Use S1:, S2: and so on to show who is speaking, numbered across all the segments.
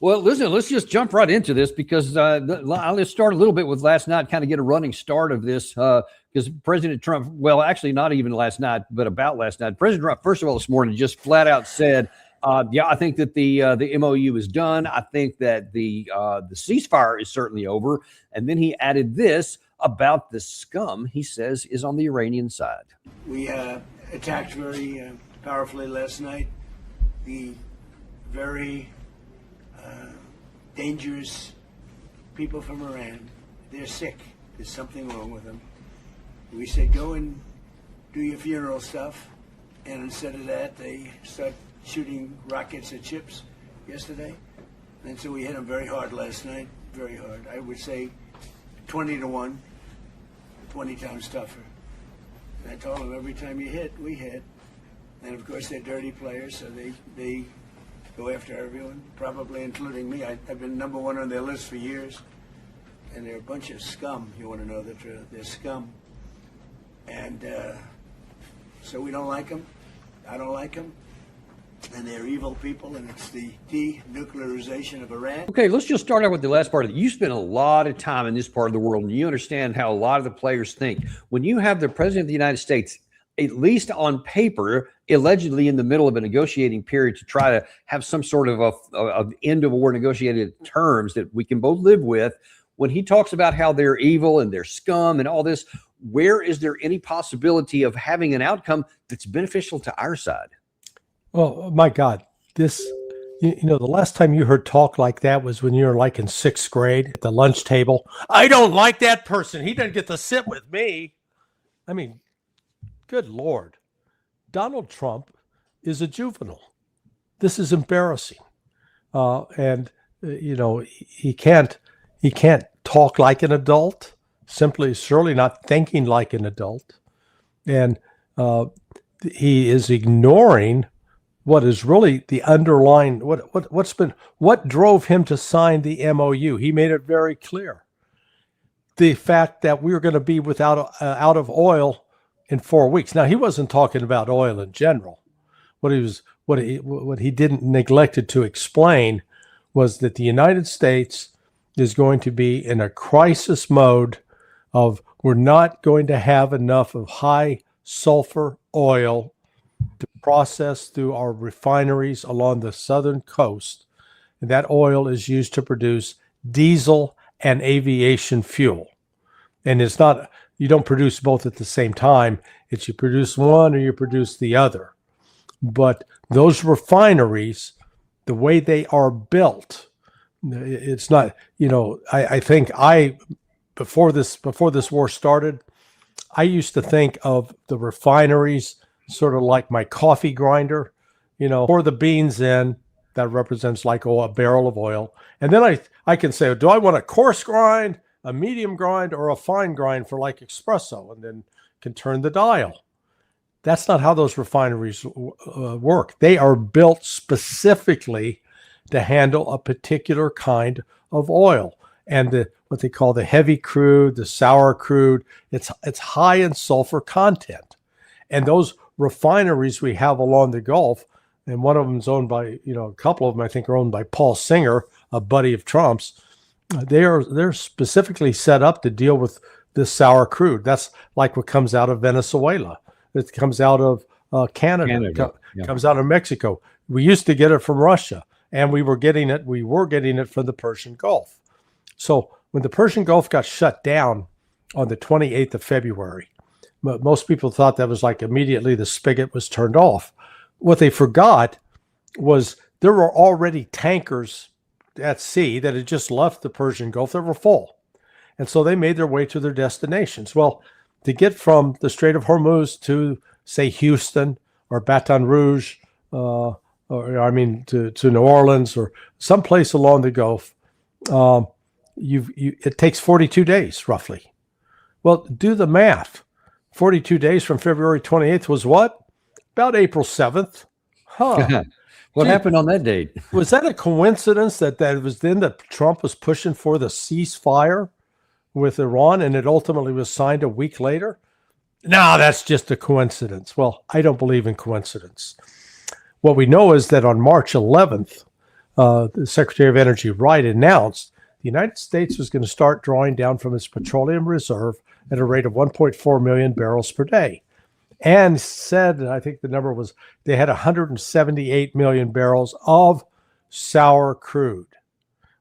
S1: Well, listen, let's just jump right into this because let's start a little bit with last night, kind of get a running start of this because President Trump, well, actually not even last night, but about last night, President Trump, first of all, this morning just flat out said, yeah, I think that the MOU is done. I think that the ceasefire is certainly over. And then he added this about the scum he says is on the Iranian side.
S2: We attacked very powerfully last night. The very dangerous people from Iran. They're sick. There's something wrong with them. We said, go and do your funeral stuff. And instead of that, they start shooting rockets at ships yesterday. And so we hit them very hard last night, very hard. I would say 20-1, 20 times tougher. And I told them every time you hit, we hit. And of course, they're dirty players, so they go after everyone, probably including me. I've been number one on their list for years. And they're a bunch of scum, you want to know the truth. They're scum. And so we don't like them. I don't like them. And they're evil people, and it's the denuclearization of Iran.
S1: Okay, let's just start out with the last part of it. You spend a lot of time in this part of the world, and you understand how a lot of the players think. When you have the president of the United States, at least on paper, allegedly in the middle of a negotiating period to try to have some sort of end of war negotiated terms that we can both live with, when he talks about how they're evil and they're scum and all this, where is there any possibility of having an outcome that's beneficial to our side?
S3: Well, my God, this, you know, the last time you heard talk like that was when you were like in sixth grade at the lunch table. I don't like that person. He doesn't get to sit with me. I mean, good Lord. Donald Trump is a juvenile. This is embarrassing. And you know, he can't talk like an adult, surely not thinking like an adult. And he is ignoring what is really the underlying, what drove him to sign the MOU. He made it very clear. The fact that we were going to be out of oil in 4 weeks. Now, he wasn't talking about oil in general. What he didn't neglected to explain was that the United States is going to be in a crisis mode of we're not going to have enough of high sulfur oil to process through our refineries along the southern coast. And that oil is used to produce diesel and aviation fuel. And it's not, you don't produce both at the same time. It's you produce one or you produce the other. But those refineries, the way they are built, it's not, you know, I think before this war started, I used to think of the refineries sort of like my coffee grinder, you know, pour the beans in, that represents like a barrel of oil. And then I can say, do I want a coarse grind, a medium grind, or a fine grind for like espresso, and then can turn the dial. That's not how those refineries work. They are built specifically to handle a particular kind of oil. And what they call the heavy crude, the sour crude, it's high in sulfur content. And those refineries we have along the Gulf, and one of them is owned by, you know, a couple of them I think are owned by Paul Singer, a buddy of Trump's. They're specifically set up to deal with this sour crude. That's like what comes out of Venezuela. It comes out of Canada. Comes out of Mexico. We used to get it from Russia, and we were getting it from the Persian Gulf. So when the Persian Gulf got shut down on the 28th of February, most people thought that was like immediately the spigot was turned off. What they forgot was there were already tankers at sea that had just left the Persian Gulf that were full. And so they made their way to their destinations. Well, to get from the Strait of Hormuz to, say, Houston or Baton Rouge, to New Orleans or someplace along the Gulf, it takes 42 days, roughly. Well, do the math. 42 days from February 28th was what? About April 7th. Huh.
S1: What happened on that date?
S3: Was that a coincidence that it was then that Trump was pushing for the ceasefire with Iran and it ultimately was signed a week later? No, that's just a coincidence. Well, I don't believe in coincidence. What we know is that on March 11th, the Secretary of Energy Wright announced the United States was going to start drawing down from its petroleum reserve at a rate of 1.4 million barrels per day. And said, I think the number was, they had 178 million barrels of sour crude.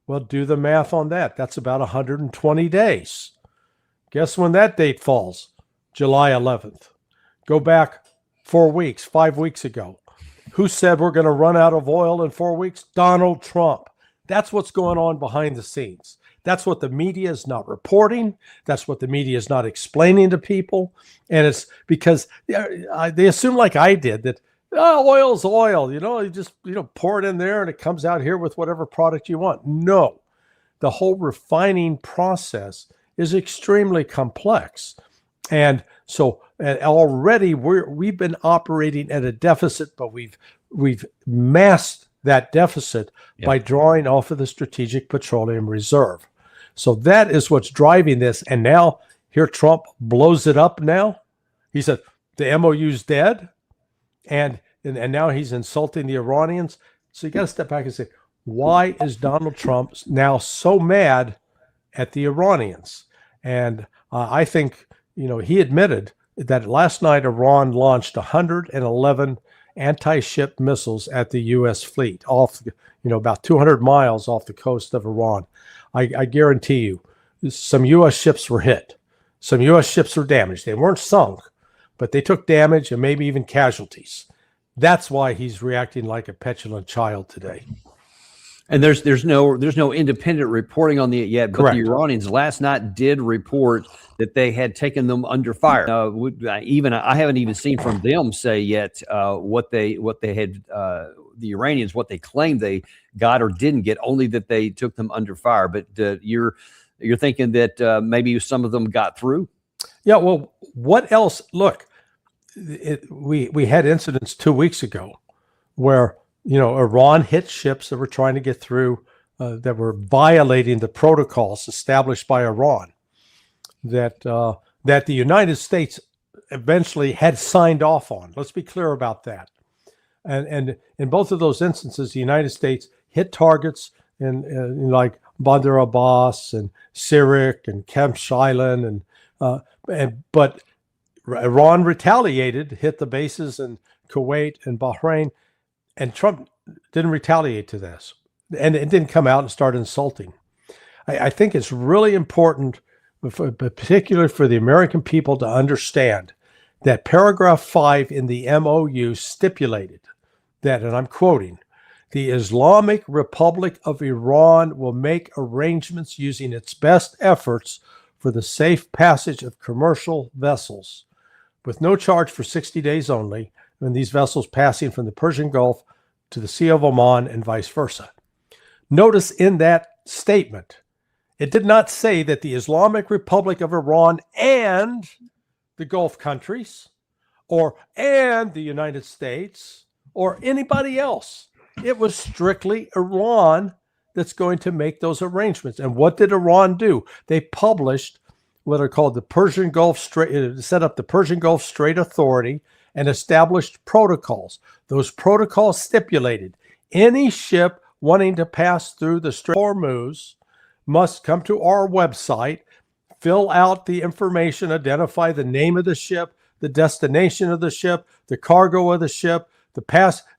S3: Well, do the math on that. That's about 120 days. Guess when that date falls? July 11th. Go back 4 weeks, 5 weeks ago. Who said we're going to run out of oil in 4 weeks? Donald Trump. That's what's going on behind the scenes. That's what the media is not reporting. That's what the media is not explaining to people. And it's because they assume, like I did, that oil's oil. You just pour it in there and it comes out here with whatever product you want. No, the whole refining process is extremely complex. And so already we've been operating at a deficit, but we've masked that deficit by drawing off of the Strategic Petroleum Reserve. So that is what's driving this. And now here Trump blows it up now. He said the MOU's dead. And now he's insulting the Iranians. So you got to step back and say, why is Donald Trump now so mad at the Iranians? And I think, he admitted that last night Iran launched 111 anti-ship missiles at the U.S. fleet off, about 200 miles off the coast of Iran. I guarantee you, some U.S. ships were hit. Some U.S. ships were damaged. They weren't sunk, but they took damage and maybe even casualties. That's why he's reacting like a petulant child today.
S1: And there's no independent reporting on it yet, but
S3: Correct.
S1: The Iranians last night did report that they had taken them under fire. I haven't even seen from them say yet what they had, the Iranians, what they claimed they got or didn't get, only that they took them under fire. But you're thinking that maybe some of them got through?
S3: Yeah. Well, what else? Look, we had incidents 2 weeks ago where Iran hit ships that were trying to get through, that were violating the protocols established by Iran, that the United States eventually had signed off on. Let's be clear about that. And in both of those instances, the United States hit targets in like Bandar Abbas and Sirik and Kemsh Island, but Iran retaliated, hit the bases in Kuwait and Bahrain. And Trump didn't retaliate to this, and it didn't come out and start insulting. I think it's really important, particularly for the American people, to understand that paragraph 5 in the MOU stipulated that, and I'm quoting, the Islamic Republic of Iran will make arrangements using its best efforts for the safe passage of commercial vessels with no charge for 60 days only, and these vessels passing from the Persian Gulf to the Sea of Oman and vice versa. Notice in that statement, it did not say that the Islamic Republic of Iran and the Gulf countries and the United States or anybody else. It was strictly Iran that's going to make those arrangements. And what did Iran do? They published what are called the Persian Gulf Strait, set up the Persian Gulf Strait Authority and established protocols. Those protocols stipulated any ship wanting to pass through the Strait of Hormuz must come to our website, fill out the information, identify the name of the ship, the destination of the ship, the cargo of the ship,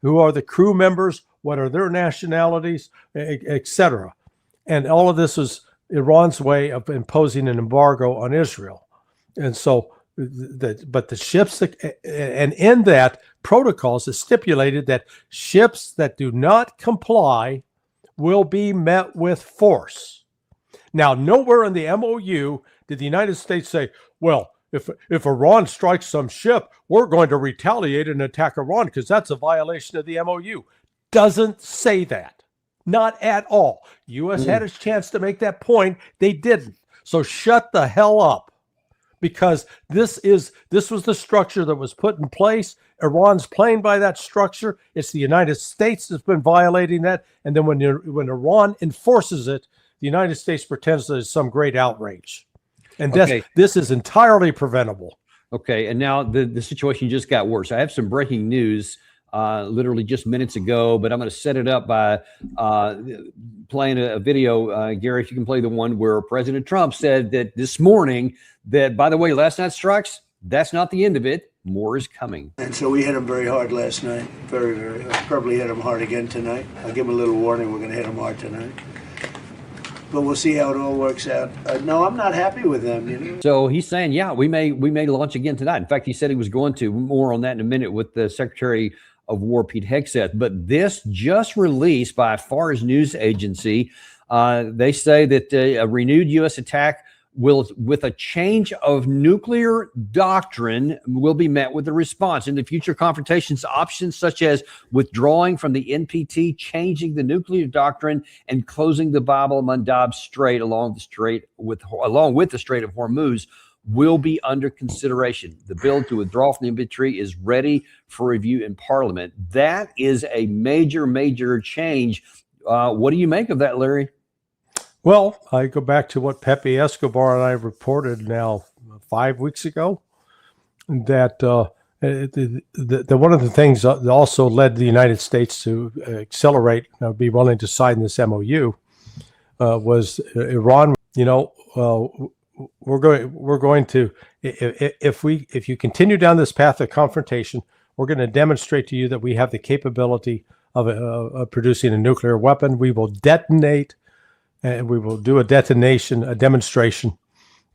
S3: who are the crew members, what are their nationalities, etc. And all of this is Iran's way of imposing an embargo on Israel. And so, but the ships and in that protocols is stipulated that ships that do not comply will be met with force. Now, nowhere in the MOU did the United States say, well, if Iran strikes some ship, we're going to retaliate and attack Iran because that's a violation of the MOU. Doesn't say that. Not at all. U.S. had its chance to make that point. They didn't. So shut the hell up. Because this was the structure that was put in place. Iran's playing by that structure. It's the United States that's been violating that. And then when Iran enforces it, the United States pretends that it's some great outrage. And this is entirely preventable.
S1: Okay, and now the situation just got worse. I have some breaking news literally just minutes ago, but I'm going to set it up by playing a video. Gary, if you can play the one where President Trump said that this morning that, by the way, last night's strikes, that's not the end of it. More is coming.
S2: And so we hit them very hard last night. Very, very hard. Probably hit them hard again tonight. I'll give them a little warning. We're going to hit them hard tonight. But we'll see how it all works out. No, I'm not happy with them. You know.
S1: So he's saying, yeah, we may launch again tonight. In fact, he said he was going to. More on that in a minute with the Secretary of War, Pete Hegseth. But this just released by a Fars news agency. They say that a renewed U.S. attack with a change of nuclear doctrine will be met with a response. In the future confrontations, options such as withdrawing from the NPT, changing the nuclear doctrine, and closing the Bab el-Mandeb Strait along with the Strait of Hormuz will be under consideration. The bill to withdraw from the NPT is ready for review in Parliament. That is a major change. What do you make of that, Larry?
S3: Well, I go back to what Pepe Escobar and I reported now 5 weeks ago, that one of the things that also led the United States to accelerate, be willing to sign this MOU, was Iran. You know, we're going to, if you continue down this path of confrontation, we're going to demonstrate to you that we have the capability of producing a nuclear weapon. We will detonate. And we will do a demonstration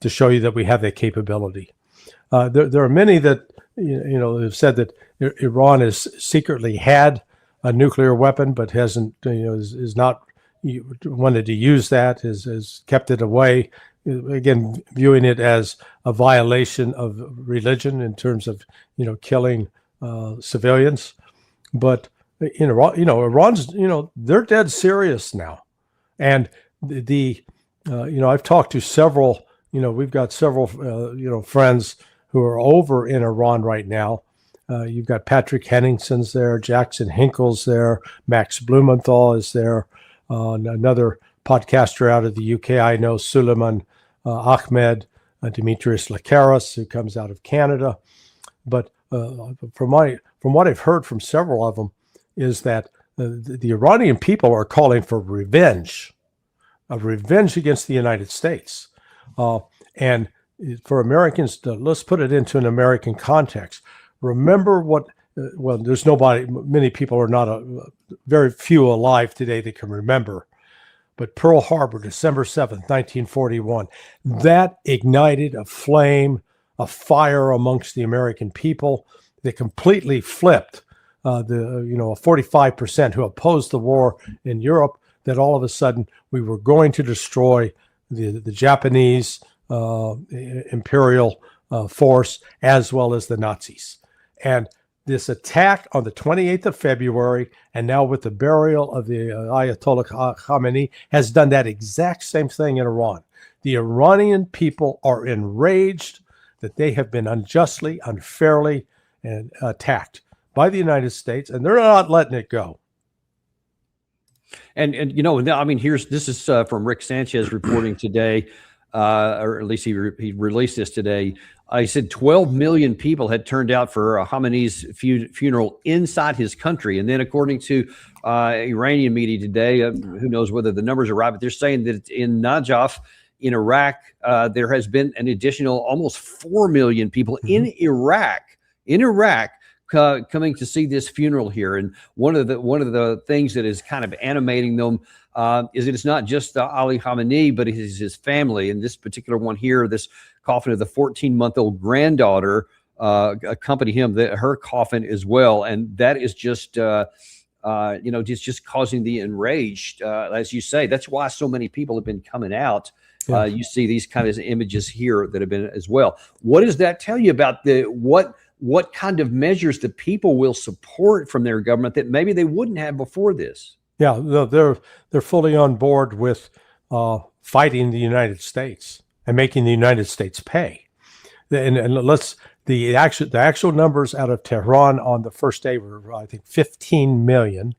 S3: to show you that we have that capability. There are many that have said that Iran has secretly had a nuclear weapon, but hasn't, is not wanted to use that, has kept it away. Again, viewing it as a violation of religion in terms of killing civilians. But Iran's they're dead serious now, and I've talked to several, we've got several, friends who are over in Iran right now. You've got Patrick Henningson's there, Jackson Hinkle's there, Max Blumenthal is there, another podcaster out of the UK I know, Suleiman Ahmed, Demetrius Lakaris, who comes out of Canada. But from what I've heard from several of them is that the Iranian people are calling for revenge against the United States. And for Americans, let's put it into an American context. Remember there's many people are not, very few alive today that can remember. But Pearl Harbor, December 7th, 1941, that ignited a flame, a fire amongst the American people that completely flipped a 45% who opposed the war in Europe, that all of a sudden we were going to destroy the Japanese imperial force as well as the Nazis. And this attack on the 28th of February, and now with the burial of the Ayatollah Khamenei, has done that exact same thing in Iran. The Iranian people are enraged that they have been unjustly, unfairly, and attacked by the United States, and they're not letting it go.
S1: And this is from Rick Sanchez reporting today, or at least he released this today. He said 12 million people had turned out for Khamenei's funeral inside his country. And then according to Iranian media today, who knows whether the numbers are right, but they're saying that in Najaf, in Iraq, there has been an additional almost 4 million people in Iraq coming to see this funeral here. And one of the things that is kind of animating them is that it's not just Ali Khamenei, but it is his family. And this particular one here, this coffin of the 14-month-old granddaughter accompany him, her coffin as well. And that is just causing the enraged, as you say. That's why so many people have been coming out. Yeah. You see these kind of images here that have been as well. What does that tell you about what kind of measures the people will support from their government that maybe they wouldn't have before this?
S3: Yeah, they're fully on board with fighting the United States and making the United States pay. And the actual numbers out of Tehran on the first day were, I think, 15 million.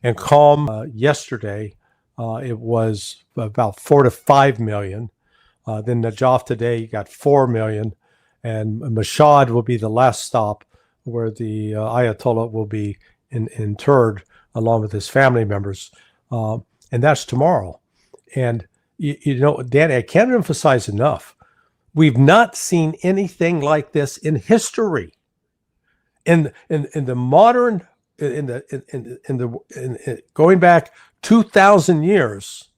S3: And Qom yesterday, it was about 4 to 5 million. Then Najaf today, you got 4 million. And Mashhad will be the last stop where the Ayatollah will be interred along with his family members, and that's tomorrow. And Danny, I can't emphasize enough. We've not seen anything like this in history. In the modern, going back 2,000 years,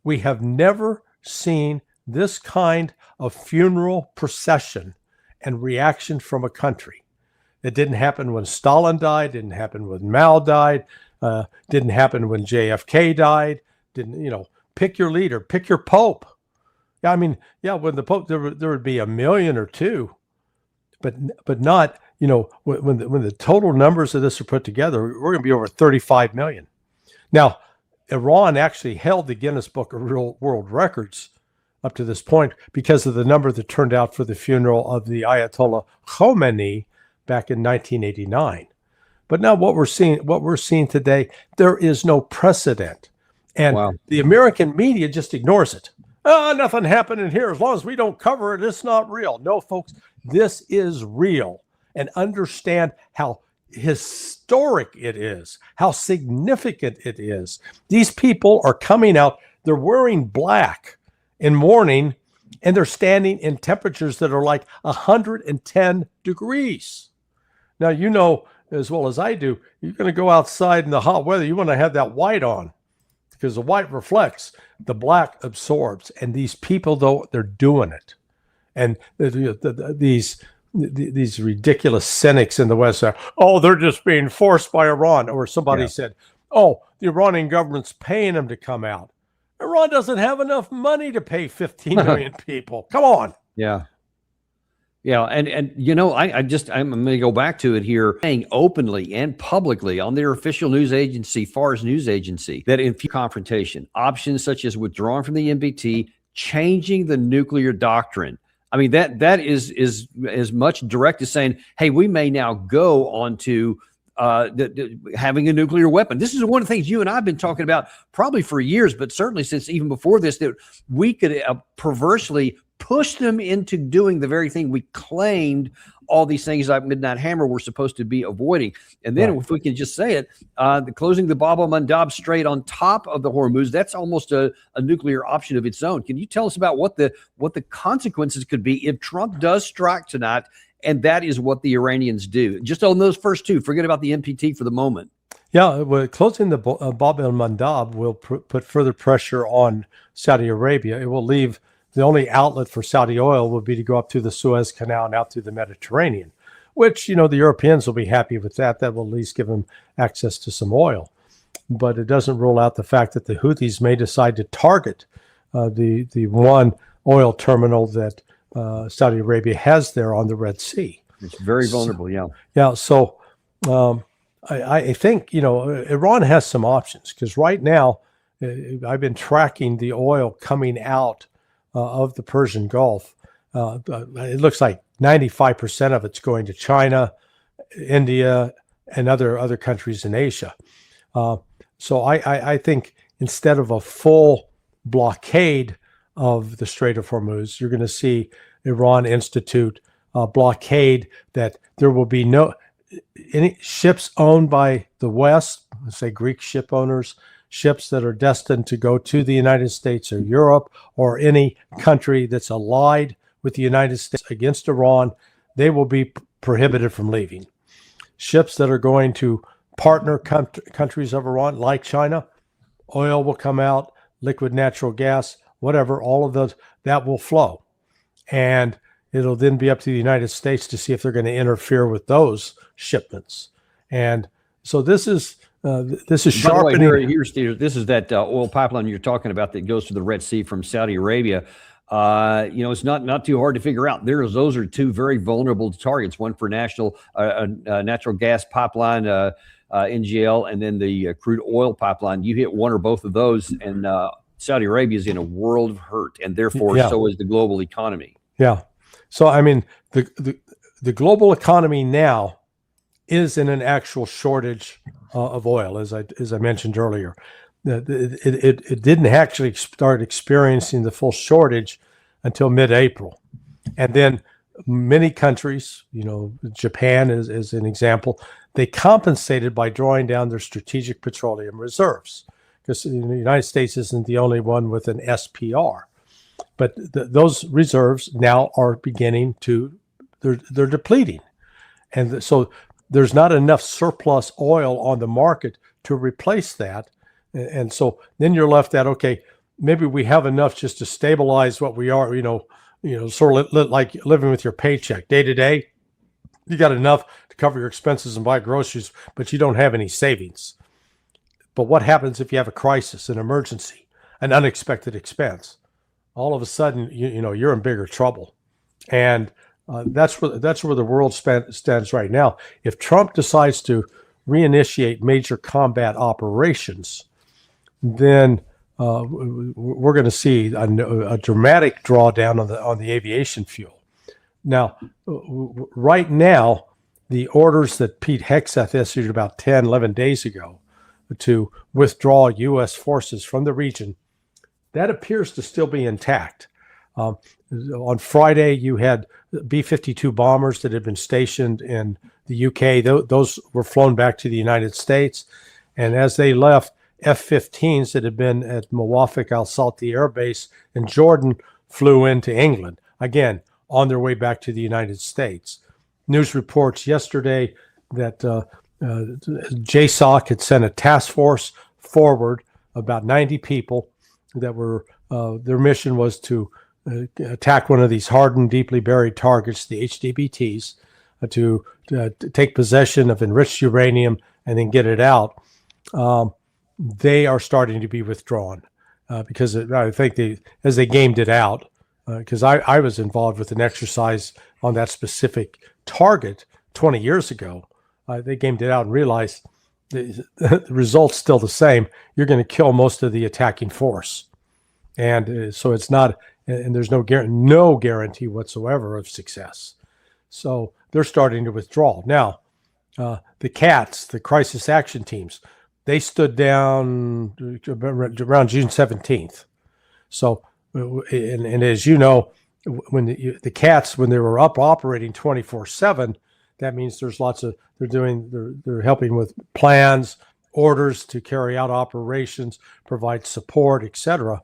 S3: we have never seen this kind of funeral procession and reaction from a country. It didn't happen when Stalin died. Didn't happen when Mao died. Didn't happen when JFK died. Pick your leader, pick your pope. Yeah, I mean, yeah, when the pope, there would be 1 million or 2, but not, when the total numbers of this are put together, we're going to be over 35 million. Now, Iran actually held the Guinness Book of World Records up to this point because of the number that turned out for the funeral of the Ayatollah Khomeini back in 1989. But now what we're seeing today, there is no precedent. And The American media just ignores it. Nothing happening here. As long as we don't cover it, it's not real. No, folks, this is real. And understand how historic it is, how significant it is. These people are coming out, they're wearing black in mourning, and they're standing in temperatures that are like 110 degrees. Now, as well as I do, you're going to go outside in the hot weather, you want to have that white on, because the white reflects, the black absorbs. And these people, though, they're doing it. And these ridiculous cynics in the West are, they're just being forced by Iran. Or somebody said, the Iranian government's paying them to come out. Iran doesn't have enough money to pay 15 million people. Come on.
S1: Yeah. Yeah, and I'm going to go back to it here, saying openly and publicly on their official news agency, Fars news agency, that in confrontation, options such as withdrawing from the NPT, changing the nuclear doctrine. I mean, that is as much direct as saying, hey, we may now go on to having a nuclear weapon. This is one of the things you and I have been talking about probably for years, but certainly since even before this, that we could perversely push them into doing the very thing we claimed all these things like Midnight Hammer were supposed to be avoiding. And then if we can just say it, the closing the el-Mandeb Strait on top of the Hormuz, that's almost a nuclear option of its own. Can you tell us about what the consequences could be if Trump does strike tonight, and that is what the Iranians do? Just on those first two, forget about the NPT for the moment.
S3: Yeah, well, closing the Bab el-Mandeb will put further pressure on Saudi Arabia. It will leave the only outlet for Saudi oil would be to go up through the Suez Canal and out through the Mediterranean, which, the Europeans will be happy with that. That will at least give them access to some oil. But it doesn't rule out the fact that the Houthis may decide to target the one oil terminal that Saudi Arabia has there on the Red Sea.
S1: It's very vulnerable,
S3: Yeah, so I think, Iran has some options, because right now I've been tracking the oil coming out of the Persian Gulf. It looks like 95% of it's going to China, India, and other countries in Asia. So I think instead of a full blockade of the Strait of Hormuz, you're going to see Iran institute a blockade that there will be any ships owned by the West, let's say Greek ship owners, ships that are destined to go to the United States or Europe or any country that's allied with the United States against Iran, they will be prohibited from leaving. Ships that are going to partner countries of Iran, like China, oil will come out, liquid natural gas, whatever, all of those, that will flow. And it'll then be up to the United States to see if they're going to interfere with those shipments. And so this is sharpening.
S1: By the way, here, Steve, this is that oil pipeline you're talking about that goes to the Red Sea from Saudi Arabia. It's not too hard to figure out. Those are two very vulnerable targets. One for natural gas pipeline, NGL, and then the crude oil pipeline. You hit one or both of those, and Saudi Arabia is in a world of hurt, and therefore so is the global economy.
S3: Yeah. So I mean, the global economy now is in an actual shortage of oil, as I mentioned earlier. It didn't actually start experiencing the full shortage until mid-April, and then many countries, Japan is an example, they compensated by drawing down their Strategic Petroleum Reserves, because the United States isn't the only one with an SPR. But those reserves now are beginning to, they're depleting. And so there's not enough surplus oil on the market to replace that. And so then you're left at, okay, maybe we have enough just to stabilize what we are, sort of like living with your paycheck day to day. You got enough to cover your expenses and buy groceries, but you don't have any savings. But what happens if you have a crisis, an emergency, an unexpected expense? All of a sudden, you're in bigger trouble. And that's where the world stands right now. If Trump decides to reinitiate major combat operations, then we're going to see a dramatic drawdown on the aviation fuel. Now, right now, the orders that Pete Hegseth issued about 10, 11 days ago to withdraw U.S. forces from the region, that appears to still be intact. On Friday, you had B-52 bombers that had been stationed in the UK. Those were flown back to the United States. And as they left, F-15s that had been at Mawafik al-Salti Air Base in Jordan flew into England, again, on their way back to the United States. News reports yesterday that JSOC had sent a task force forward, about 90 people that were, their mission was to attack one of these hardened, deeply buried targets, the HDBTs, to take possession of enriched uranium and then get it out. They are starting to be withdrawn because I think as they gamed it out, because I was involved with an exercise on that specific target 20 years ago. They gamed it out and realized the result's still the same. You're going to kill most of the attacking force. And so it's not, and there's no guarantee whatsoever of success. So they're starting to withdraw. Now, the CATs, the crisis action teams, they stood down around June 17th. So, and as you know, when the CATs, when they were up operating 24/7, that means there's lots of, they're helping with plans, orders to carry out operations, provide support, etc.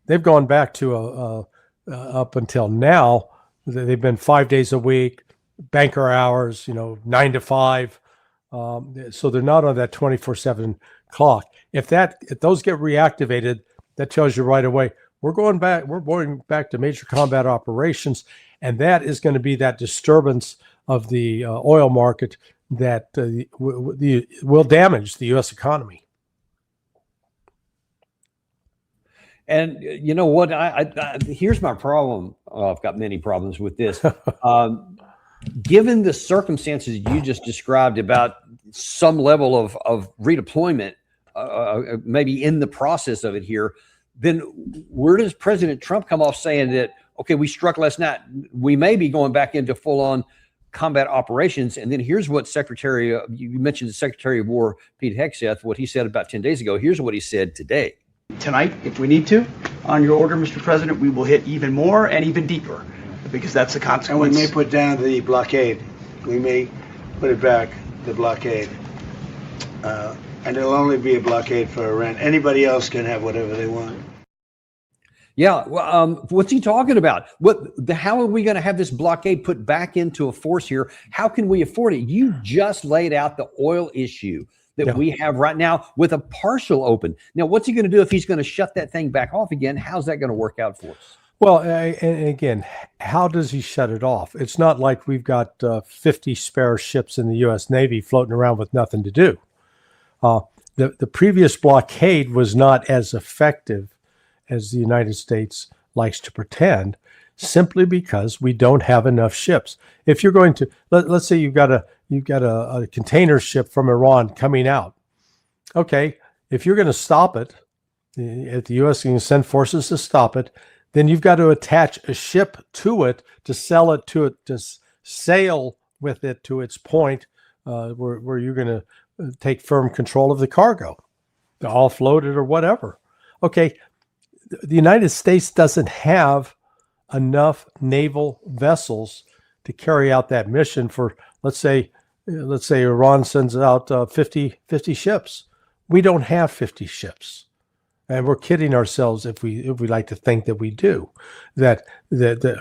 S3: They've gone back to up until now, they've been 5 days a week, banker hours, 9 to 5. So they're not on that 24/7 clock. If those get reactivated, that tells you right away, we're going back to major combat operations. And that is going to be that disturbance of the oil market that will damage the U.S. economy.
S1: And you know what? Here's my problem. I've got many problems with this. Given the circumstances you just described about some level of redeployment, maybe in the process of it here, then where does President Trump come off saying that, okay, we struck last night, we may be going back into full-on combat operations? And then here's what you mentioned the Secretary of War, Pete Hegseth, what he said about 10 days ago. Here's what he said today.
S4: Tonight, if we need to, on your order, Mr. President, we will hit even more and even deeper, because that's the consequence.
S2: And we may put down the blockade. We may put it back, the blockade. And it'll only be a blockade for Iran. Anybody else can have whatever they want.
S1: Yeah. Well, what's he talking about? How are we going to have this blockade put back into a force here? How can we afford it? You just laid out the oil issue that we have right now with a partial open. Now, what's he going to do if he's going to shut that thing back off again? How's that going to work out for us?
S3: Well, and again, how does he shut it off? It's not like we've got 50 spare ships in the U.S. Navy floating around with nothing to do. The previous blockade was not as effective as the United States likes to pretend, simply because we don't have enough ships. If you're going to, let's say you've got a container ship from Iran coming out. Okay, if you're going to stop it, if the U.S. can send forces to stop it, then you've got to attach a ship to it to sail with it to its point where you're going to take firm control of the cargo, to offload it or whatever. Okay, the United States doesn't have enough naval vessels to carry out that mission for, let's say Iran sends out 50 ships. We don't have 50 ships. And we're kidding ourselves if we like to think that we do,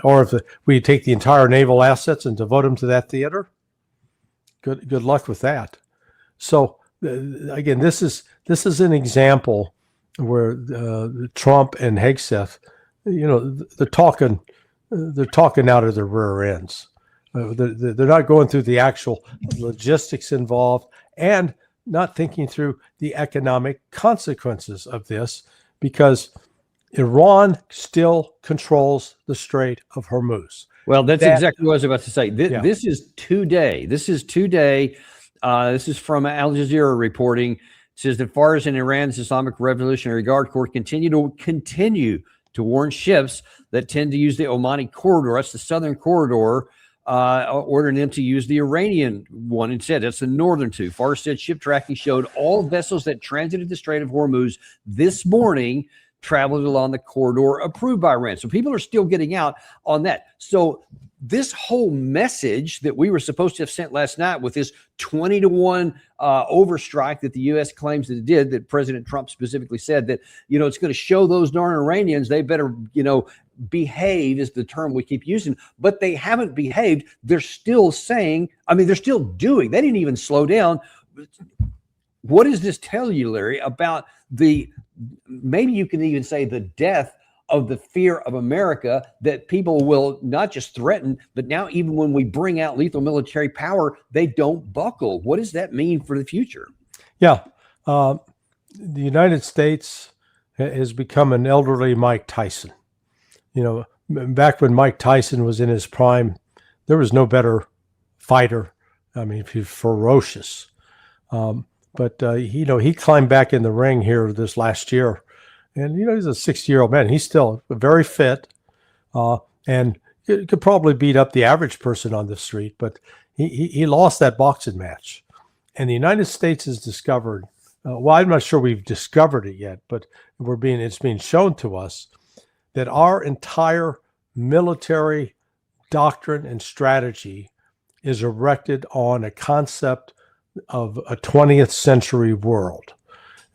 S3: or if we take the entire naval assets and devote them to that theater. Good luck with that. So again, this is an example where Trump and Hegseth, they're talking out of their rear ends. They're not going through the actual logistics involved and not thinking through the economic consequences of this, because Iran still controls the Strait of Hormuz.
S1: Well, that's exactly what I was about to say. This is today. This is today. This is from Al Jazeera reporting. It says that Fars and Iran's Islamic Revolutionary Guard Corps continue to warn ships that tend to use the Omani corridor. That's the southern corridor. Ordering them to use the Iranian one instead. That's the northern two. Fars said ship tracking showed all vessels that transited the Strait of Hormuz this morning traveled along the corridor approved by Iran. So people are still getting out on that. So this whole message that we were supposed to have sent last night with this 20-1 overstrike that the U.S. claims that it did, that President Trump specifically said that, it's going to show those darn Iranians they better, behave is the term we keep using, but they haven't behaved. They're still saying, they're still doing. They didn't even slow down. What does this tell you, Larry, about maybe you can even say the death of the fear of America, that people will not just threaten, but now even when we bring out lethal military power, they don't buckle. What does that mean for the future?
S3: Yeah. The United States has become an elderly Mike Tyson. Back when Mike Tyson was in his prime, there was no better fighter. He's ferocious. But he climbed back in the ring here this last year. And, he's a 60-year-old man. He's still very fit and could probably beat up the average person on the street. But he lost that boxing match. And the United States has discovered, I'm not sure we've discovered it yet, but it's being shown to us that our entire military doctrine and strategy is erected on a concept of a 20th century world.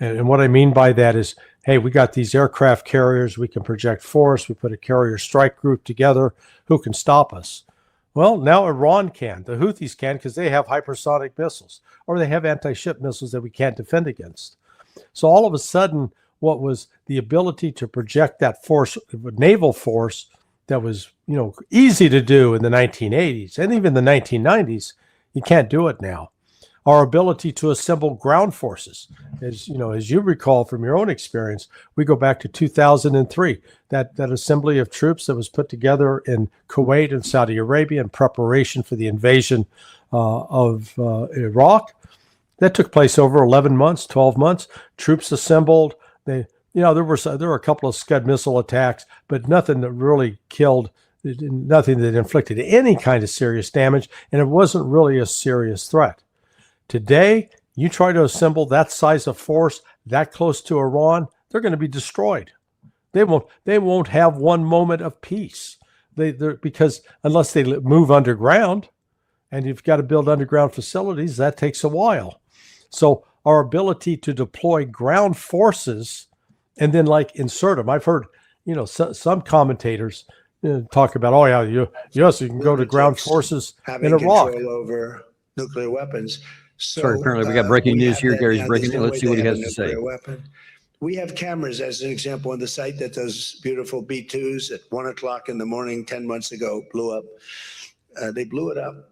S3: And what I mean by that is, hey, we got these aircraft carriers, we can project force, we put a carrier strike group together, who can stop us? Well, now Iran can, the Houthis can, because they have hypersonic missiles, or they have anti-ship missiles that we can't defend against. So all of a sudden, what was the ability to project that force, naval force, that was, easy to do in the 1980s and even the 1990s, you can't do it now. Our ability to assemble ground forces, as you recall from your own experience, we go back to 2003, that assembly of troops that was put together in Kuwait and Saudi Arabia in preparation for the invasion of Iraq. That took place over 11 months, 12 months. Troops assembled. There were a couple of Scud missile attacks, but nothing that really killed, nothing that inflicted any kind of serious damage, and it wasn't really a serious threat. Today, you try to assemble that size of force that close to Iran, they're going to be destroyed. They won't have one moment of peace. Because unless they move underground, and you've got to build underground facilities, that takes a while. So our ability to deploy ground forces and then insert them. I've heard, some commentators talk about, yes, you can go to ground forces in Iraq.
S2: Control over nuclear weapons. So,
S1: Sorry, apparently we got breaking news here. Gary's breaking it. Let's see what he has to say.
S2: Weapon. We have cameras, as an example, on the site that those beautiful B-2s at 1 o'clock in the morning 10 months ago blew up. They blew it up.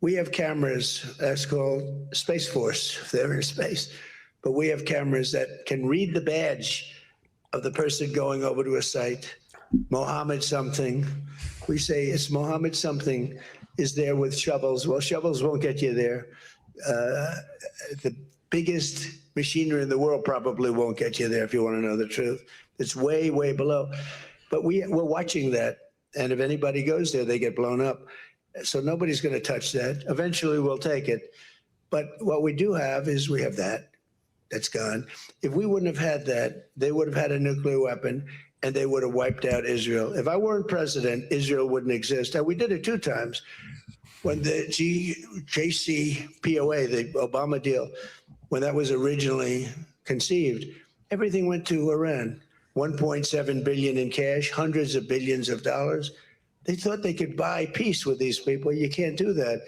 S2: We have cameras, that's called Space Force, if they're in space. But we have cameras that can read the badge of the person going over to a site. Mohammed something. We say it's Mohammed something is there with shovels. Well, shovels won't get you there. The biggest machinery in the world probably won't get you there, if you want to know the truth. It's way, way below. But we're watching that. And if anybody goes there, they get blown up. So nobody's going to touch that. Eventually, we'll take it. But what we do have is we have that. That's gone. If we wouldn't have had that, they would have had a nuclear weapon. and they would have wiped out Israel. If I weren't president, Israel wouldn't exist. And we did it 2 times. When the JCPOA, the Obama deal, when that was originally conceived, everything went to Iran. 1.7 billion in cash, hundreds of billions of dollars. They thought they could buy peace with these people. You can't do that.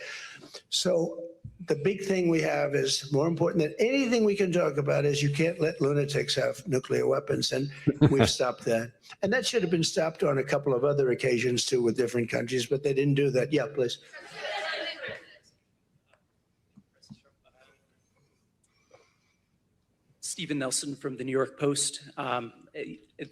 S2: So the big thing we have is more important than anything we can talk about is you can't let lunatics have nuclear weapons. And we've stopped that. And that should have been stopped on a couple of other occasions too with different countries, but they didn't do that. Yeah, please.
S5: Stephen Nelson from the New York Post.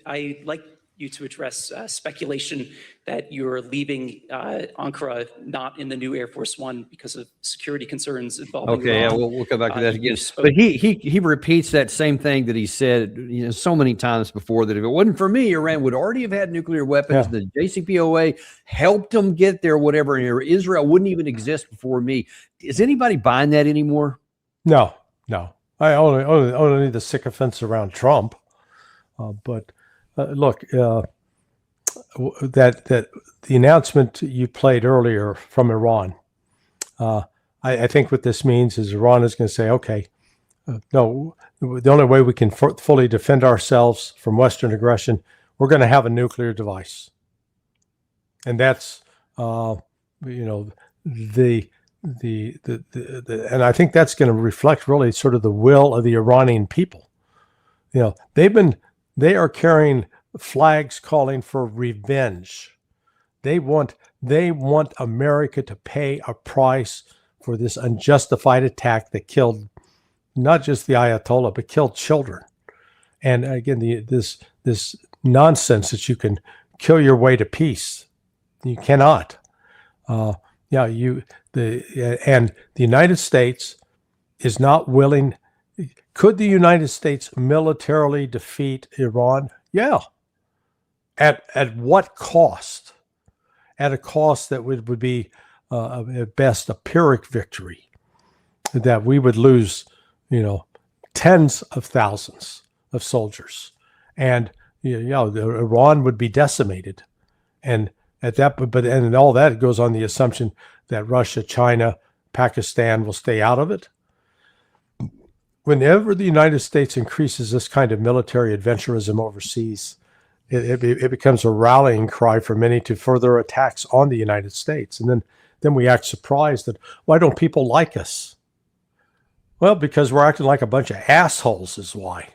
S5: I'd like you to address speculation that you're leaving Ankara not in the new Air Force One because of security concerns involving
S1: Okay, yeah,
S5: Iran.
S1: we'll come back to that again. But he repeats that same thing that he said, so many times before, that if it wasn't for me, Iran would already have had nuclear weapons.
S3: Yeah.
S1: The JCPOA helped them get there, whatever. And Israel wouldn't even exist before me. Is anybody buying that anymore?
S3: No. I only the sycophants around Trump. But look, that the announcement you played earlier from Iran, I think what this means is Iran is going to say, okay, no, the only way we can fully defend ourselves from Western aggression, we're going to have a nuclear device. And that's, and I think that's going to reflect really sort of the will of the Iranian people. They are carrying flags calling for revenge. They want America to pay a price for this unjustified attack that killed not just the Ayatollah, but killed children. And again, this nonsense that you can kill your way to peace. You cannot. And the United States is not willing. Could the United States militarily defeat Iran? Yeah. At what cost? At a cost that would be at best a Pyrrhic victory, that we would lose, tens of thousands of soldiers, and Iran would be decimated, and and all that goes on the assumption that Russia, China, Pakistan will stay out of it. Whenever the United States increases this kind of military adventurism overseas, it becomes a rallying cry for many to further attacks on the United States. And then we act surprised that, why don't people like us? Well, because we're acting like a bunch of assholes is why.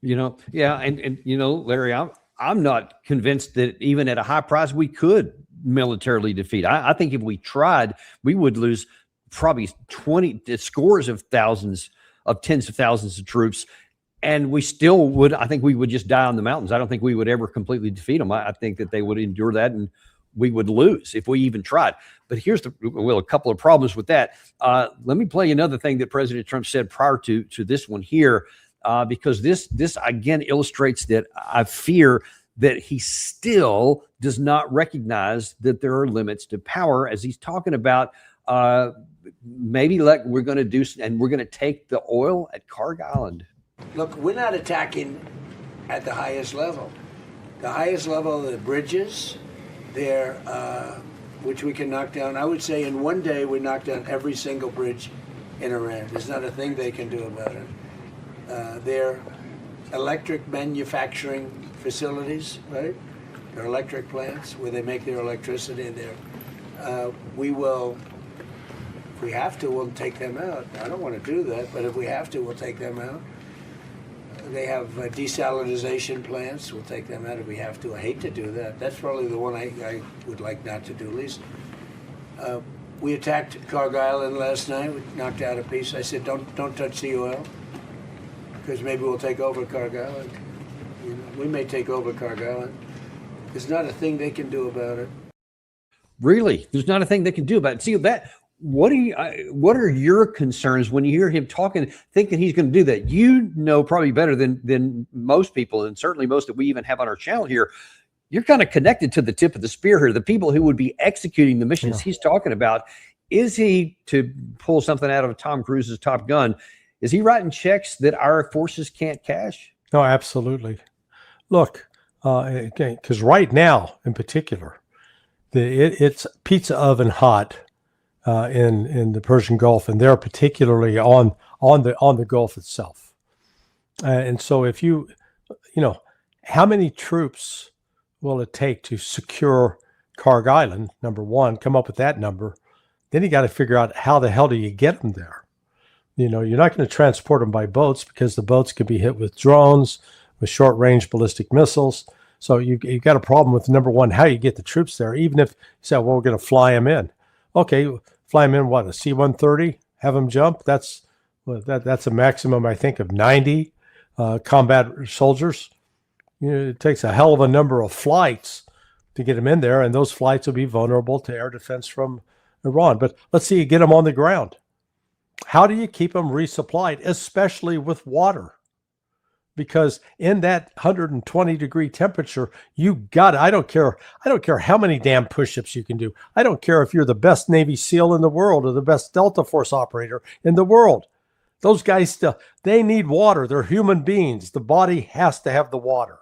S1: And Larry, I'm not convinced that even at a high price we could militarily defeat. I think if we tried, we would lose probably scores of thousands of tens of thousands of troops, and we still would. I think we would just die on the mountains. I don't think we would ever completely defeat them. I think that they would endure that, and we would lose if we even tried. But here's a couple of problems with that. Let me play another thing that President Trump said prior to this one here, because this again illustrates that I fear that he still does not recognize that there are limits to power, as he's talking about maybe like we're going to do, and we're going to take the oil at Carg Island.
S2: Look, we're not attacking at the highest level. The highest level of the bridges, which we can knock down. I would say in one day we knock down every single bridge in Iran. There's not a thing they can do about it. Their electric manufacturing facilities, right? Their electric plants where they make their electricity in there. We will, if we have to, we'll take them out. I don't want to do that, but if we have to, we'll take them out. They have desalinization plants. We'll take them out if we have to. I hate to do that. That's probably the one I would like not to do least. We attacked Carg Island last night. We knocked out a piece. I said, don't touch the oil, because maybe we'll take over Carg Island. We may take over Carg Island. There's not a thing they can do about it.
S1: Really? There's not a thing they can do about it. See that. What are your concerns when you hear him talking, thinking he's going to do that? Probably better than most people, and certainly most that we even have on our channel here. You're kind of connected to the tip of the spear here, the people who would be executing the missions he's talking about. Is he, to pull something out of Tom Cruise's Top Gun, is he writing checks that our forces can't cash?
S3: No, absolutely. Look, Because right now, in particular, it's pizza oven hot in the Persian Gulf, and they're particularly on the Gulf itself. And so, if you know, how many troops will it take to secure Karg Island? Number one, come up with that number. Then you got to figure out how the hell do you get them there. You know, you're not going to transport them by boats because the boats could be hit with drones, with short-range ballistic missiles. So you got a problem with, number one, how you get the troops there, even if you say, well, we're going to fly them in. Okay, fly them in, what, a C-130? Have them jump? That's a maximum, I think, of 90 combat soldiers. You know, it takes a hell of a number of flights to get them in there, and those flights will be vulnerable to air defense from Iran. But let's see you get them on the ground. How do you keep them resupplied, especially with water? Because in that 120-degree temperature, I don't care how many damn push-ups you can do. I don't care if you're the best Navy SEAL in the world or the best Delta Force operator in the world. Those guys they need water. They're human beings. The body has to have the water.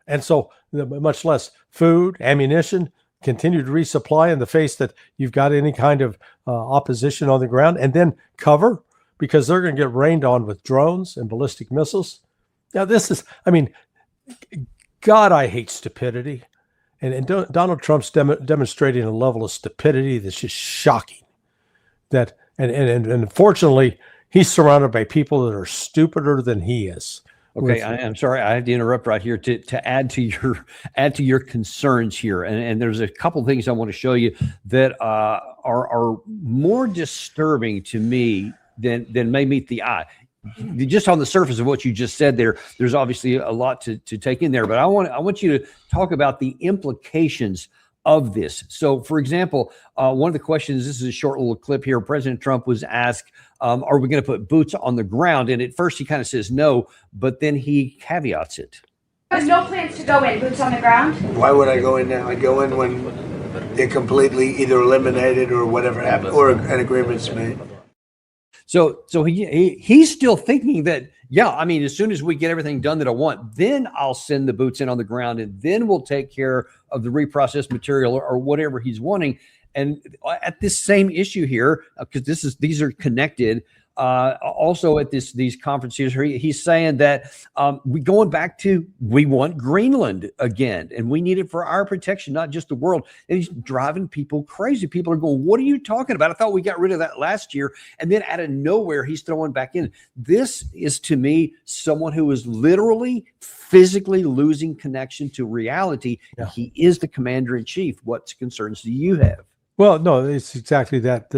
S3: And so much less food, ammunition, continue to resupply in the face that you've got any kind of opposition on the ground, and then cover, because they're going to get rained on with drones and ballistic missiles. Now, God, I hate stupidity. And Donald Trump's demonstrating a level of stupidity that's just shocking. And unfortunately, he's surrounded by people that are stupider than he is.
S1: Okay, I'm sorry, I have to interrupt right here to add to your concerns here, and there's a couple things I want to show you that are more disturbing to me than may meet the eye. Just on the surface of what you just said there's obviously a lot to take in there, but I want you to talk about the implications of this. So, for example, one of the questions, this is a short little clip here, President Trump was asked, are we going to put boots on the ground? And at first he kind of says no, but then he caveats it.
S6: There's no plans to go in, boots on the ground?
S2: Why would I go in now? I go in when they're completely either eliminated or whatever happened, or an agreement's made.
S1: So he's still thinking that, yeah, I mean, as soon as we get everything done that I want, then I'll send the boots in on the ground, and then we'll take care of the reprocessed material or whatever he's wanting. And at this same issue here, because these are connected, also at these conferences, he's saying that we want Greenland again, and we need it for our protection, not just the world. And he's driving people crazy. People are going, what are you talking about? I thought we got rid of that last year. And then out of nowhere, he's throwing back in. This is, to me, someone who is literally physically losing connection to reality. Yeah. He is the commander in chief. What concerns do you have?
S3: Well, no, it's exactly that.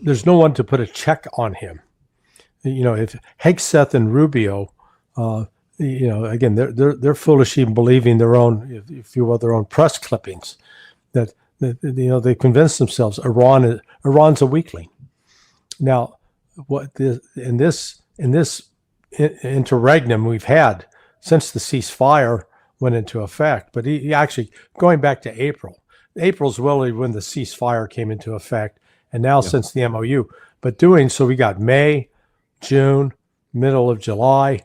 S3: There's no one to put a check on him. You know, if Hegseth and Rubio, again, they're foolish even believing their own, if you will, their own press clippings. That they convince themselves Iran's a weakling. Now, in this interregnum we've had since the ceasefire went into effect, but he actually going back to April's really when the ceasefire came into effect. And now since the MOU, but doing so, we got May, June, middle of July.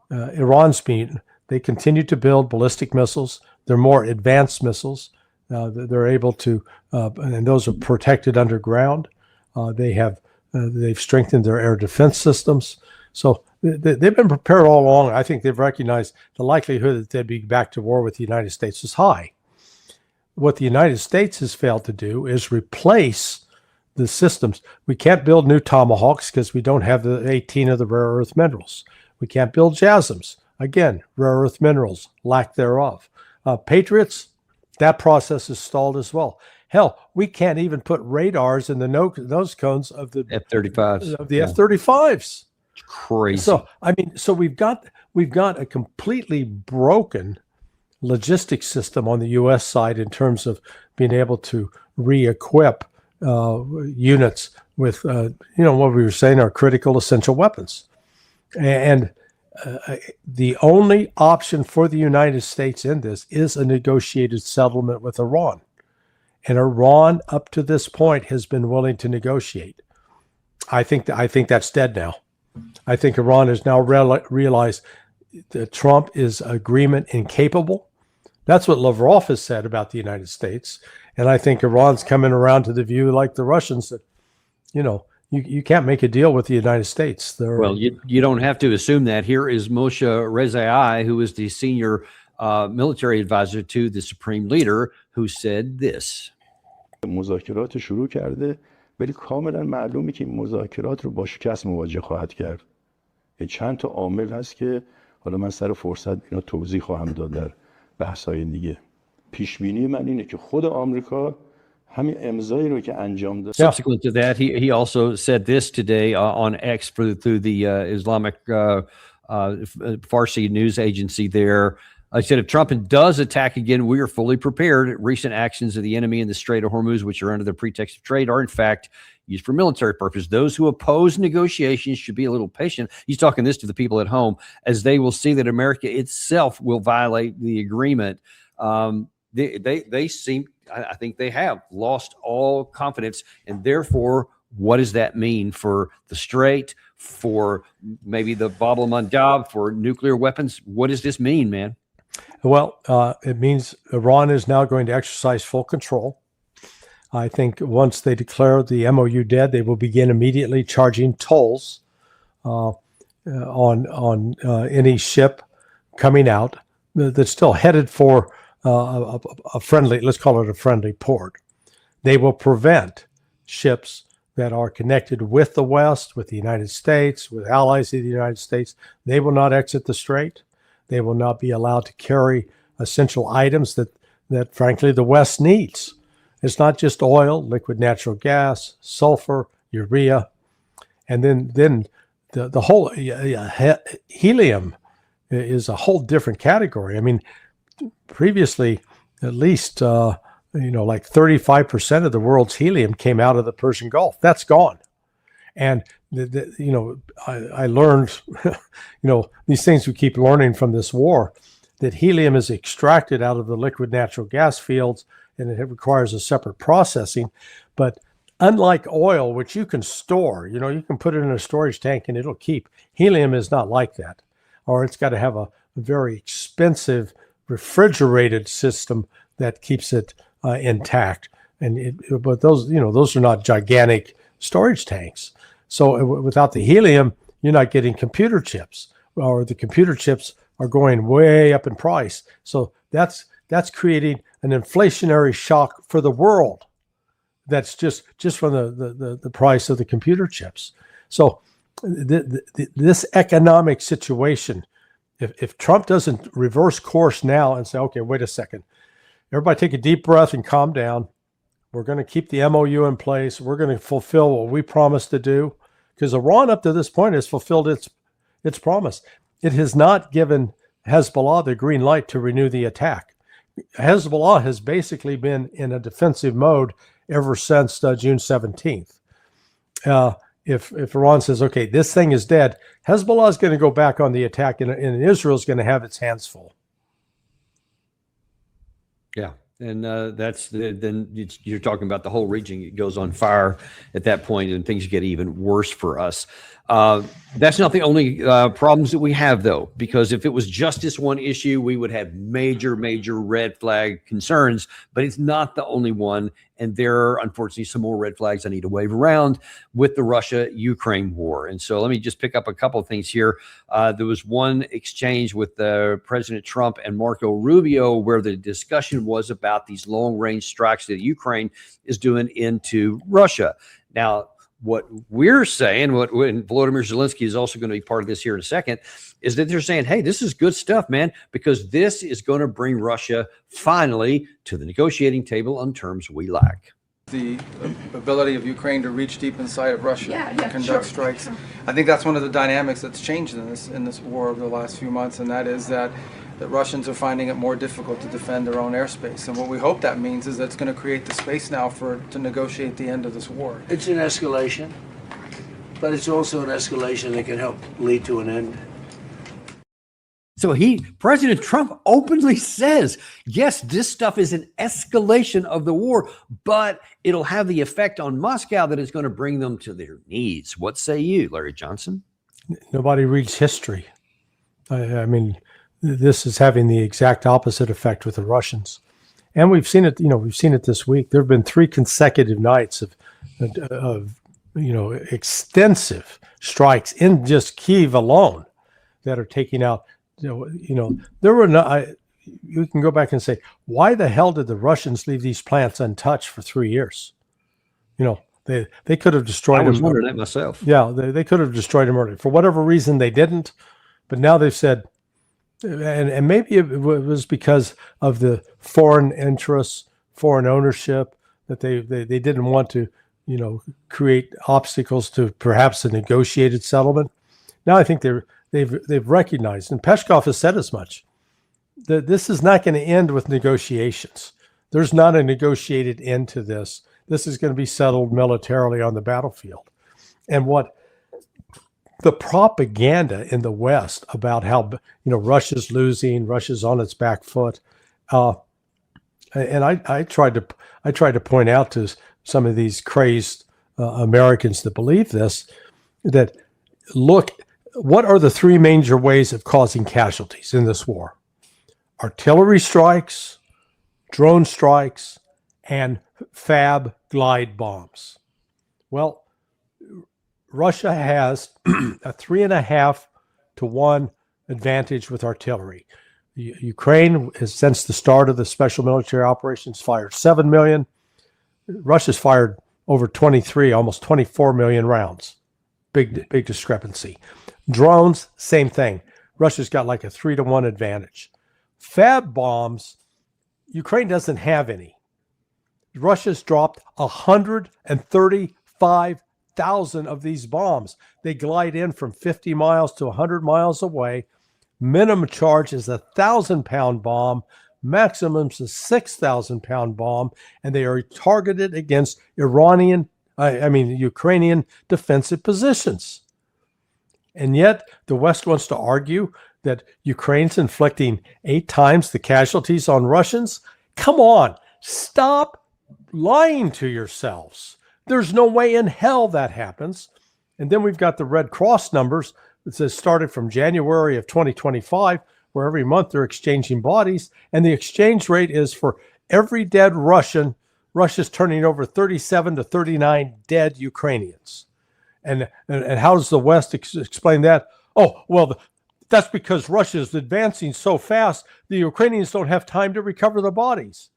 S3: They continue to build ballistic missiles. They're more advanced missiles. They're able to, and those are protected underground. They've strengthened their air defense systems. So they've been prepared all along. I think they've recognized the likelihood that they'd be back to war with the United States is high. What the United States has failed to do is replace the systems. We can't build new Tomahawks because we don't have the 18 of the rare earth minerals. We can't build JASSMs. Again, rare earth minerals, lack thereof. Patriots, that process is stalled as well. Hell, we can't even put radars in the nose cones of the
S1: F-35s.
S3: Of the F-35s. It's
S1: crazy.
S3: So we've got a completely broken logistics system on the U.S. side in terms of being able to re-equip units with, what we were saying are critical essential weapons. And the only option for the United States in this is a negotiated settlement with Iran. And Iran, up to this point, has been willing to negotiate. I think that's dead now. I think Iran has now realized Trump is agreement incapable. That's what Lavrov has said about the United States. And I think Iran's coming around to the view, like the Russians, that, you can't make a deal with the United States.
S1: Well, you don't have to assume that. Here is Moshe Rezai, who is the senior military advisor to the supreme leader, who said this.
S7: مذاکرات شروع کرده ولی کاملا معلومه که این مذاکرات رو با شکست مواجه خواهد کرد. چند تا عامل هست که حالا من سر فرصت اینا توضیح خواهم داد در بحث‌های دیگه. پیش بینی من اینه که خود آمریکا همین امضایی رو که انجام داد.
S1: Subsequent to that, he also said this today on X through the Islamic Farsi news agency there. I said, if Trump does attack again, we are fully prepared. Recent actions of the enemy in the Strait of Hormuz, which are under the pretext of trade, are in fact used for military purposes. Those who oppose negotiations should be a little patient. He's talking this to the people at home, as they will see that America itself will violate the agreement. They seem, I think they have lost all confidence, and therefore, what does that mean for the Strait, for maybe the Bab el-Mandeb, for nuclear weapons? What does this mean, man?
S3: Well, it means Iran is now going to exercise full control. I think once they declare the MOU dead, they will begin immediately charging tolls on any ship coming out that's still headed for a friendly, let's call it a friendly port. They will prevent ships that are connected with the West, with the United States, with allies of the United States. They will not exit the Strait. They will not be allowed to carry essential items that frankly, the West needs. It's not just oil, liquid natural gas, sulfur, urea, and then the whole helium is a whole different category. I mean, previously, at least like 35% of the world's helium came out of the Persian Gulf. That's gone, and I learned, these things we keep learning from this war, that helium is extracted out of the liquid natural gas fields, and it requires a separate processing. But unlike oil, which you can store, you can put it in a storage tank and it'll keep. Helium is not like that, or it's got to have a very expensive refrigerated system that keeps it intact. But those are not gigantic storage tanks. So without the helium, you're not getting computer chips, or the computer chips are going way up in price. So that's creating an inflationary shock for the world. That's just from the price of the computer chips. So this economic situation, if Trump doesn't reverse course now and say, okay, wait a second, everybody take a deep breath and calm down. We're going to keep the MOU in place. We're going to fulfill what we promised to do, because Iran up to this point has fulfilled its promise. It has not given Hezbollah the green light to renew the attack. Hezbollah has basically been in a defensive mode ever since June 17th. If Iran says, okay, this thing is dead, Hezbollah is going to go back on the attack, and Israel is going to have its hands full.
S1: Yeah. And then you're talking about the whole region. It goes on fire at that point, and things get even worse for us. That's not the only problems that we have, though, because if it was just this one issue, we would have major red flag concerns, but it's not the only one. And there are, unfortunately, some more red flags I need to wave around with the Russia-Ukraine war. And so let me just pick up a couple of things here. There was one exchange with President Trump and Marco Rubio where the discussion was about these long-range strikes that Ukraine is doing into Russia. Now, what we're saying, and Volodymyr Zelensky is also going to be part of this here in a second, is that they're saying, hey, this is good stuff, man, because this is going to bring Russia finally to the negotiating table on terms we like.
S8: The ability of Ukraine to reach deep inside of Russia and conduct
S6: sure.
S8: strikes. I think that's one of the dynamics that's changed in this war over the last few months, and that is that the Russians are finding it more difficult to defend their own airspace. And what we hope that means is that it's going to create the space now to negotiate the end of this war.
S2: It's an escalation, but it's also an escalation that can help lead to an end.
S1: So President Trump openly says, yes, this stuff is an escalation of the war, but it'll have the effect on Moscow that it's going to bring them to their knees. What say you, Larry Johnson?
S3: Nobody reads history. I mean, this is having the exact opposite effect with the Russians. And we've seen it, we've seen it this week. There have been 3 consecutive nights of extensive strikes in just Kyiv alone that are taking out, there were no, you can go back and say, why the hell did the Russians leave these plants untouched for 3 years? They could have destroyed them.
S1: I was wondering that myself.
S3: Yeah, they could have destroyed them earlier. For whatever reason, they didn't. But now they've said, and maybe it was because of the foreign interests, foreign ownership, that they didn't want to, create obstacles to perhaps a negotiated settlement. Now I think they've recognized, and Peskov has said as much, that this is not going to end with negotiations. There's not a negotiated end to this. This is going to be settled militarily on the battlefield. And what the propaganda in the West about how Russia's losing, Russia's on its back foot, and I tried to point out to some of these crazed Americans that believe this, that look, what are the 3 major ways of causing casualties in this war? Artillery strikes, drone strikes, and fab glide bombs. Well, Russia has a 3.5 to 1 advantage with artillery. Ukraine has, since the start of the special military operations, fired 7 million. Russia's fired over 23, almost 24 million rounds. Big discrepancy. Drones, same thing. Russia's got like a 3 to 1 advantage. Fab bombs, Ukraine doesn't have any. Russia's dropped 135,000 of these bombs. They glide in from 50 miles to 100 miles away. Minimum charge is a 1,000-pound bomb. Maximum is a 6,000-pound bomb, and they are targeted against Ukrainian defensive positions. And yet the West wants to argue that Ukraine's inflicting 8 times the casualties on Russians. Come on, stop lying to yourselves. There's no way in hell that happens. And then we've got the Red Cross numbers that says started from January of 2025, where every month they're exchanging bodies, and the exchange rate is for every dead Russian, Russia's turning over 37 to 39 dead Ukrainians. And how does the West explain that? Oh, well, that's because Russia is advancing so fast, the Ukrainians don't have time to recover the bodies.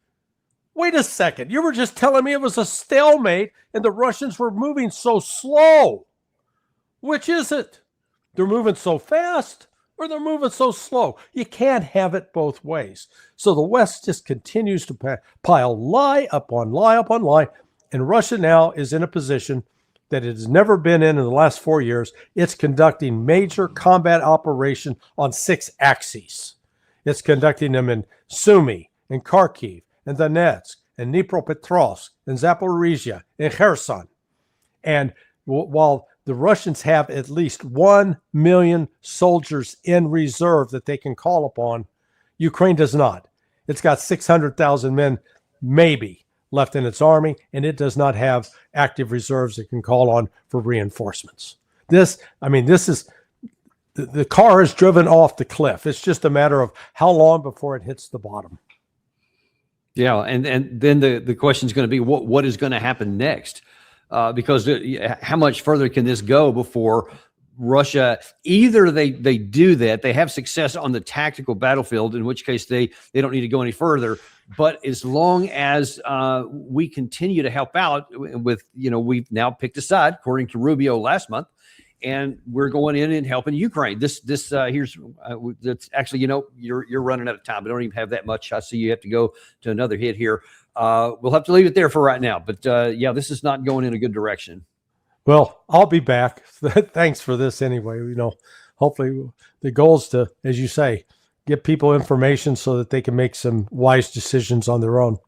S3: Wait a second. You were just telling me it was a stalemate and the Russians were moving so slow. Which is it? They're moving so fast or they're moving so slow. You can't have it both ways. So the West just continues to pile lie upon lie upon lie. And Russia now is in a position that it has never been in the last 4 years. It's conducting major combat operation on 6 axes. It's conducting them in Sumy, in Kharkiv, in Donetsk, in Dnipropetrovsk, in Zaporizhia, in Kherson. And while the Russians have at least 1 million soldiers in reserve that they can call upon, Ukraine does not. It's got 600,000 men, maybe, left in its army, and it does not have active reserves it can call on for reinforcements. This is, the car is driven off the cliff. It's just a matter of how long before it hits the bottom.
S1: Yeah, and then the question is going to be what is going to happen next? Because how much further can this go before Russia, either they do that, they have success on the tactical battlefield, in which case they don't need to go any further. But as long as we continue to help out with, we've now picked a side, according to Rubio last month, and we're going in and helping Ukraine. This here's that's actually, you're running out of time. I don't even have that much. I see you have to go to another hit here. We'll have to leave it there for right now. But yeah, this is not going in a good direction.
S3: Well, I'll be back. Thanks for this anyway. Hopefully the goal is to, as you say, give people information so that they can make some wise decisions on their own.